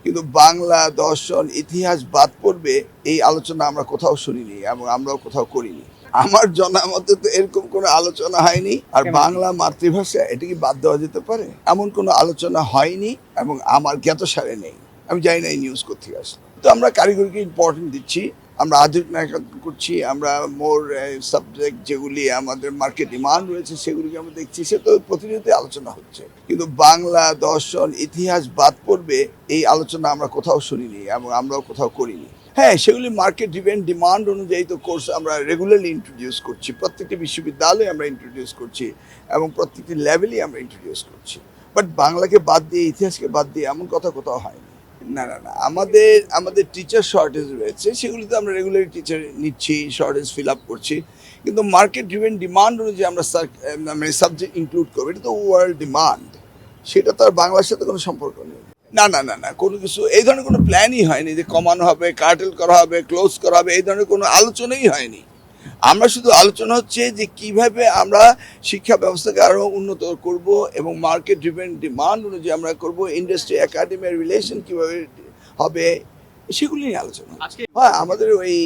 কিন্তু বাংলা দর্শন ইতিহাস বাদ পড়বে এই আলোচনা আমরা কোথাও শুনিনি এবং আমরাও কোথাও করিনি। আমার জানা মতে তো এরকম কোনো আলোচনা হয়নি। আর বাংলা মাতৃভাষা এটা কি বাদ দেওয়া যেতে পারে? এমন কোনো আলোচনা হয়নি এবং আমার জ্ঞাতসারে নেই। আমি জানি না এই নিউজ কোথেকে আসলো। তো আমরা কারিগরিকে ইম্পর্টেন্ট দিচ্ছি, আমরা আধুনিক নায়কত্ব করছি, আমরা মোর সাবজেক্ট যেগুলি আমাদের মার্কেট ডিমান্ড রয়েছে সেগুলিকে আমরা দেখছি, সে তো প্রতিনিয়ত আলোচনা হচ্ছে। কিন্তু বাংলা দর্শন ইতিহাস বাদ পড়বে এই আলোচনা আমরা কোথাও শুনিনি এবং আমরাও কোথাও করিনি। হ্যাঁ, সেগুলি মার্কেট ডিমান্ড অনুযায়ী তো কোর্স আমরা রেগুলারলি ইন্ট্রোডিউস করছি, প্রত্যেকটি বিশ্ববিদ্যালয়ে আমরা ইন্ট্রোডিউস করছি এবং প্রত্যেকটি লেভেলেই আমরা ইন্ট্রোডিউস করছি। বাট বাংলাকে বাদ দিয়ে ইতিহাসকে বাদ দিয়ে এমন কথা কোথাও হয়নি। না না না, আমাদের টিচার শর্টেজ রয়েছে, সেগুলিতে আমরা রেগুলারলি টিচার নিচ্ছি, শর্টেজ ফিল আপ করছি। কিন্তু মার্কেট ডিমান্ড অনুযায়ী আমরা মানে সাবজেক্ট ইনক্লুড করবো, এটা তো ওয়ার্ল্ড ডিমান্ড, সেটা তো আর বাংলার সাথে কোনো সম্পর্ক নেই। না না না না, কোনো কিছু এই ধরনের কোনো প্ল্যানই হয়নি যে কমানো হবে, কার্টেল করা হবে, ক্লোজ করা হবে, এই ধরনের কোনো আলোচনাই হয়নি। আমরা শুধু আলোচনা হচ্ছে যে কিভাবে আমরা শিক্ষা ব্যবস্থাকে আরো উন্নত করব এবং মার্কেট ডিমান্ড অনুযায়ী আমরা করব, ইন্ডাস্ট্রি একাডেমির রিলেশন কিভাবে হবে, সেগুলি নিয়ে আলোচনা। হ্যাঁ, আমাদের ওই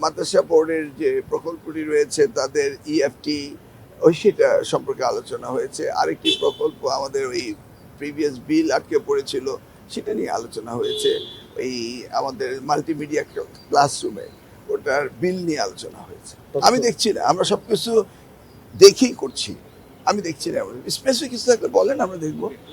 মাদ্রাসা বোর্ডের যে প্রকল্পটি রয়েছে তাদের ইএফটি ওই সেটা সম্পর্কে আলোচনা হয়েছে। আরেকটি প্রকল্প আমাদের ওই প্রিভিয়াস বিল আটকে পড়েছিল, সেটা নিয়ে আলোচনা হয়েছে। ওই আমাদের মাল্টিমিডিয়া ক্লাসরুমে ওটার বিল নিয়ে আলোচনা হয়েছে। আমি দেখছি না, আমরা সবকিছু দেখেই করছি। আমি দেখছি না, স্পেসিফিক কিছু থাকলে বলেন, আমরা দেখবো।